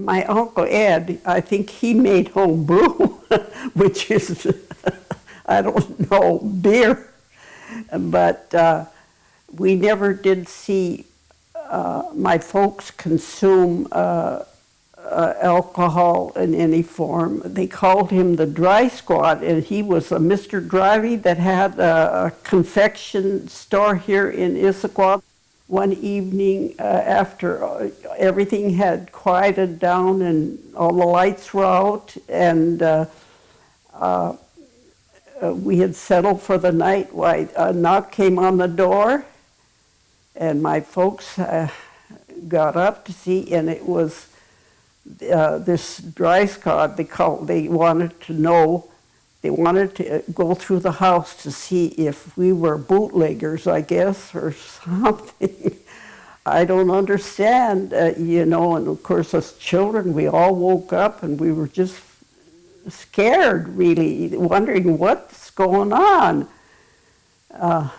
My Uncle Ed, I think he made home brew, which is, I don't know, beer. But we never did see my folks consume alcohol in any form. They called him the Dry Squad, and he was a Mr. Drivey that had a confection store here in Issaquah. One evening after everything had quieted down and all the lights were out, and we had settled for the night, a knock came on the door, and my folks got up to see, and it was this Dry Squad. They wanted to know. They wanted to go through the house to see if we were bootleggers, I guess, or something. I don't understand, you know, and of course as children we all woke up and we were just scared, really, wondering what's going on.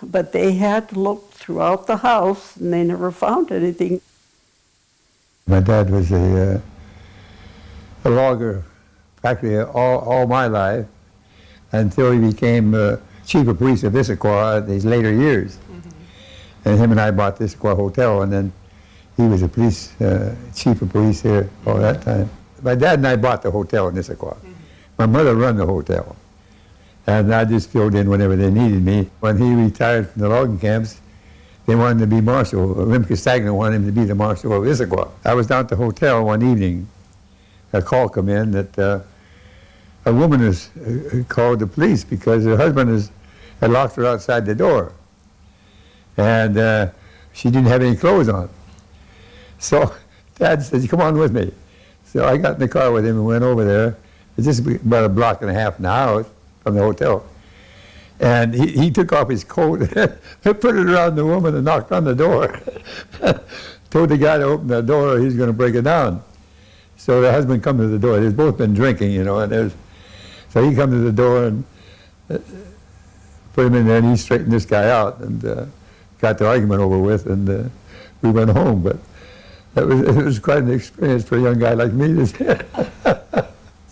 But they had to look throughout the house and they never found anything. My dad was a logger practically all my life, until he became chief of police of Issaquah in his later years. Mm-hmm. And him and I bought the Issaquah Hotel, and then he was a police chief of police here all that time. My dad and I bought the hotel in Issaquah. Mm-hmm. My mother ran the hotel, and I just filled in whenever they needed me. When he retired from the logging camps, they wanted him to be marshal. Lim Castagna wanted him to be the marshal of Issaquah. I was down at the hotel one evening. A call come in that a woman has called the police because her husband had locked her outside the door. And she didn't have any clothes on. So Dad said, come on with me. So I got in the car with him and went over there. It's just about a block and a half now from the hotel. And he took off his coat, put it around the woman and knocked on the door. Told the guy to open the door or he's going to break it down. So the husband come to the door. They've both been drinking, you know, and so he come to the door and put him in there, and he straightened this guy out and got the argument over with, and we went home. But it was quite an experience for a young guy like me.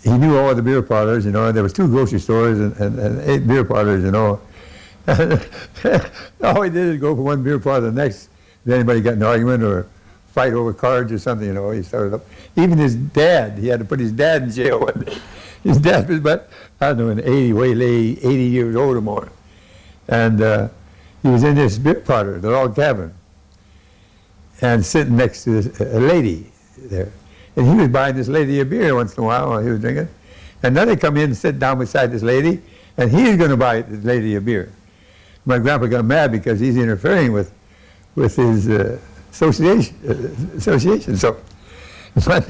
He knew all the beer parlors, you know, and there was 2 grocery stores and 8 beer parlors, you know. All he did is go from one beer parlor to the next. If anybody got in an argument or fight over cards or something, you know, he started up. Even his dad, he had to put his dad in jail one day. His dad was about, I don't know, 80 years old or more. And he was in this beer parlor, the log cabin, and sitting next to a lady there. And he was buying this lady a beer once in a while he was drinking. And then they come in and sit down beside this lady, and he's going to buy this lady a beer. My grandpa got mad because he's interfering with his association. So, but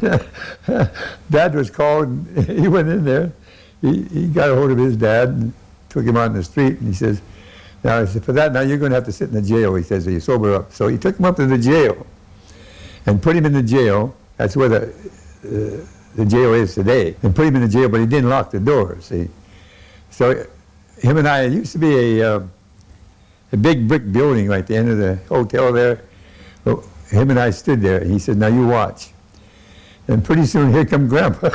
Dad was called, and he went in there. He got a hold of his dad and took him out in the street, and he says, now, I said, for that, now you're going to have to sit in the jail, he says, so you sober up. So he took him up to the jail and put him in the jail. That's where the jail is today. And put him in the jail, but he didn't lock the door, see. So him and I, it used to be a big brick building right at the end of the hotel there. So him and I stood there, and he said, now you watch. And pretty soon, here come Grandpa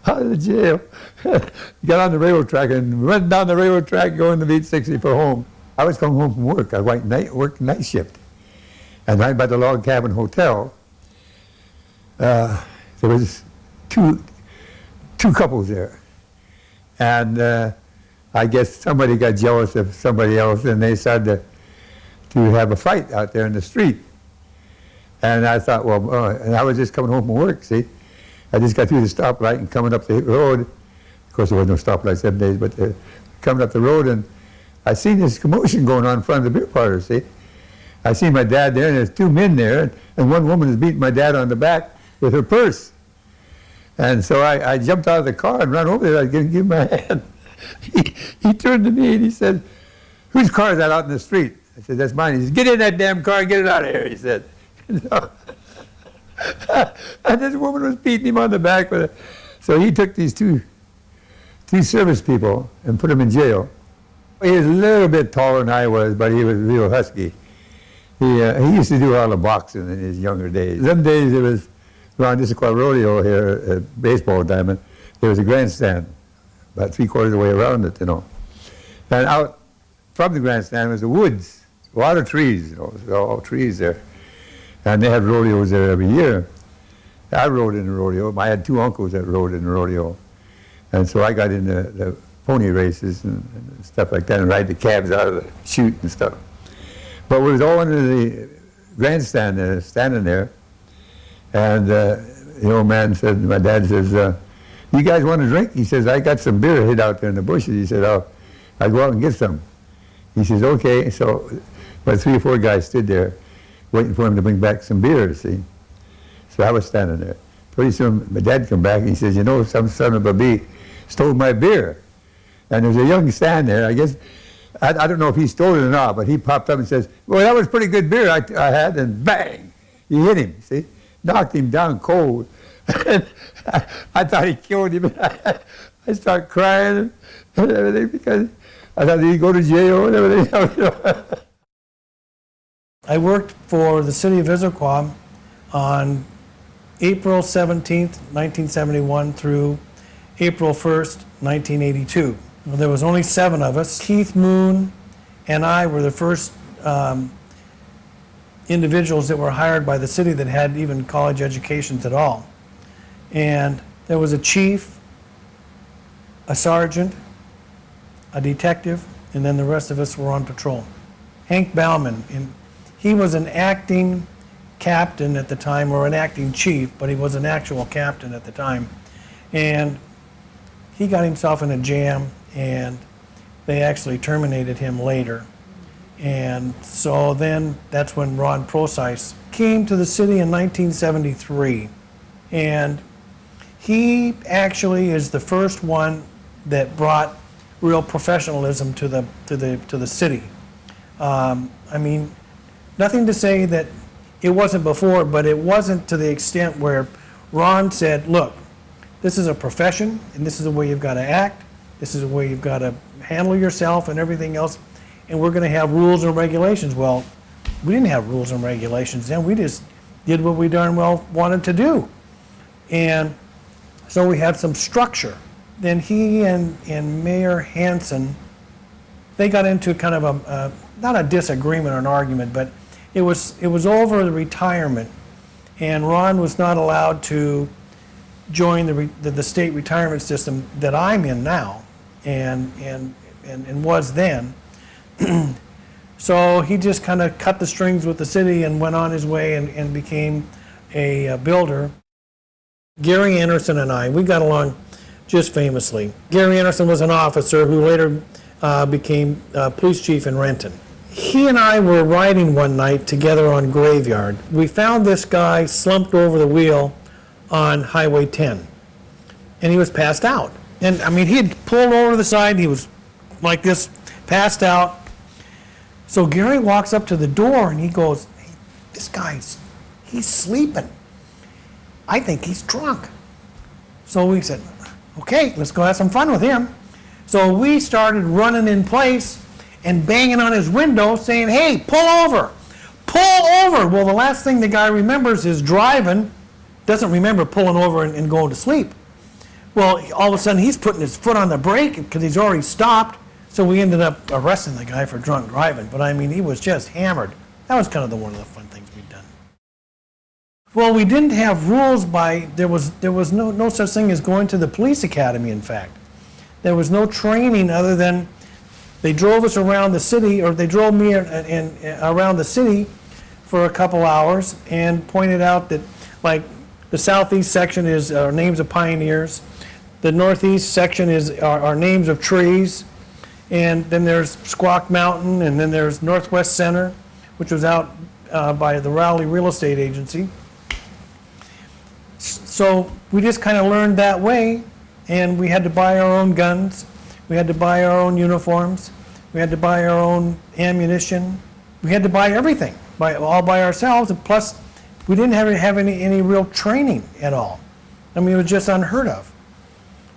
out of the jail. Got on the railroad track and went down the railroad track going to beat 60 for home. I was coming home from work. I worked night shift. And right by the log cabin hotel, there was two couples there. And I guess somebody got jealous of somebody else, and they started to have a fight out there in the street. And I thought, well, and I was just coming home from work, see. I just got through the stoplight and coming up the road. Of course, there was no stoplight 7 days, but coming up the road, and I seen this commotion going on in front of the beer parlor, see. I seen my dad there, and there's 2 men there, and one woman is beating my dad on the back with her purse. And so I jumped out of the car and ran over there. I was going to give him my hand. He turned to me and he said, whose car is that out in the street? I said, that's mine. He said, get in that damn car and get it out of here, he said. And this woman was beating him on the back with it. So he took these two service people and put them in jail. He was a little bit taller than I was, but he was real husky. He used to do all the boxing in his younger days. Some days it was around Issaquah Rodeo here at baseball diamond, there was a grandstand about 3/4 of the way around it, you know. And out from the grandstand was the woods, a lot of trees, you know, all trees there. And they had rodeos there every year. I rode in the rodeo. I had 2 uncles that rode in the rodeo. And so I got into the pony races and stuff like that and ride the cabs out of the chute and stuff. But we was all under the grandstand there, standing there. And the old man said, my dad says, you guys want a drink? He says, I got some beer hid out there in the bushes. He said, I'll go out and get some. He says, okay. So about 3 or 4 guys stood there waiting for him to bring back some beer, see. So I was standing there. Pretty soon my dad come back and he says, you know, some son of a bee stole my beer. And there's a young stand there, I guess, I don't know if he stole it or not, but he popped up and says, well, that was pretty good beer I had, and bang, he hit him, see, knocked him down cold. I thought he killed him. I started crying and everything because I thought he'd go to jail and everything. I worked for the City of Issaquah on April 17th, 1971 through April 1st, 1982. Well, there was only 7 of us. Keith Moon and I were the first individuals that were hired by the city that had even college educations at all. And there was a chief, a sergeant, a detective, and then the rest of us were on patrol. Hank Bauman, he was an acting captain at the time, or an acting chief, but he was an actual captain at the time. And he got himself in a jam, and they actually terminated him later. And so then that's when Ron Procyse came to the city in 1973. And he actually is the first one that brought real professionalism to the city. I mean, nothing to say that it wasn't before, but it wasn't to the extent where Ron said, look, this is a profession, and this is the way you've got to act, this is the way you've got to handle yourself and everything else, and we're going to have rules and regulations. Well, we didn't have rules and regulations then. We just did what we darn well wanted to do. And so we had some structure. Then he and Mayor Hanson, they got into kind of a not a disagreement or an argument, but it was over the retirement, and Ron was not allowed to join the state retirement system that I'm in now, and was then. So he just kind of cut the strings with the city and went on his way and became a builder. Gary Anderson and I, we got along just famously. Gary Anderson was an officer who later became police chief in Renton. He and I were riding one night together on Graveyard. We found this guy slumped over the wheel on Highway 10, and he was passed out. And I mean, he had pulled over to the side, he was like this, passed out. So Gary walks up to the door and he goes, hey, this guy's, he's sleeping. I think he's drunk. So we said, okay, let's go have some fun with him. So we started running in place and banging on his window saying, hey, pull over, pull over. Well, the last thing the guy remembers is driving, doesn't remember pulling over and going to sleep. Well, all of a sudden he's putting his foot on the brake because he's already stopped. So we ended up arresting the guy for drunk driving. But I mean, he was just hammered. That was kind of one of the fun things we'd done. Well, we didn't have rules there was no such thing as going to the police academy, in fact. There was no training other than they drove us around the city, or they drove me around the city for a couple hours and pointed out that, like, the southeast section is our names of pioneers, the northeast section is our names of trees, and then there's Squawk Mountain, and then there's Northwest Center, which was out by the Rowley Real Estate Agency. So we just kind of learned that way, and we had to buy our own guns, we had to buy our own uniforms, we had to buy our own ammunition, we had to buy everything all by ourselves, and plus we didn't have any real training at all. I mean, it was just unheard of.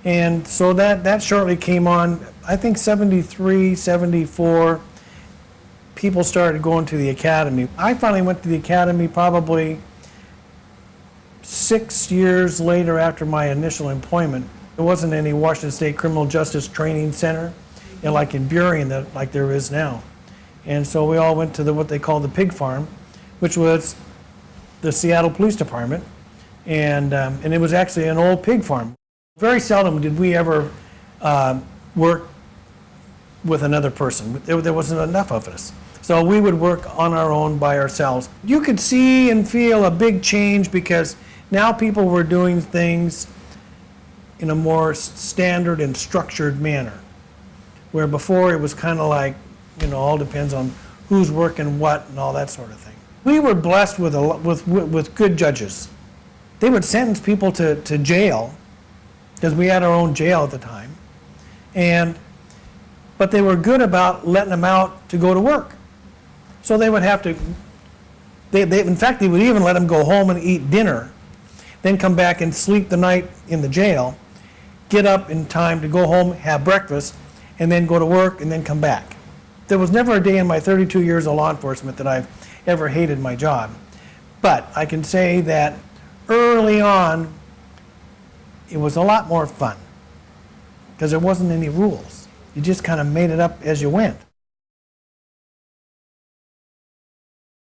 And so that shortly came on. I think 73, 74, people started going to the academy. I finally went to the academy probably 6 years later after my initial employment, there wasn't any Washington State Criminal Justice Training Center, like in Burien, like there is now. And so we all went to what they call the pig farm, which was the Seattle Police Department, and it was actually an old pig farm. Very seldom did we ever work with another person. There wasn't enough of us. So we would work on our own by ourselves. You could see and feel a big change because now people were doing things in a more standard and structured manner, where before it was kind of like, all depends on who's working what and all that sort of thing. We were blessed with good judges. They would sentence people to jail, because we had our own jail at the time, but they were good about letting them out to go to work. So they would have to, in fact, they would even let them go home and eat dinner, then come back and sleep the night in the jail, get up in time to go home, have breakfast, and then go to work and then come back. There was never a day in my 32 years of law enforcement that I've ever hated my job. But I can say that early on, it was a lot more fun because there wasn't any rules. You just kind of made it up as you went.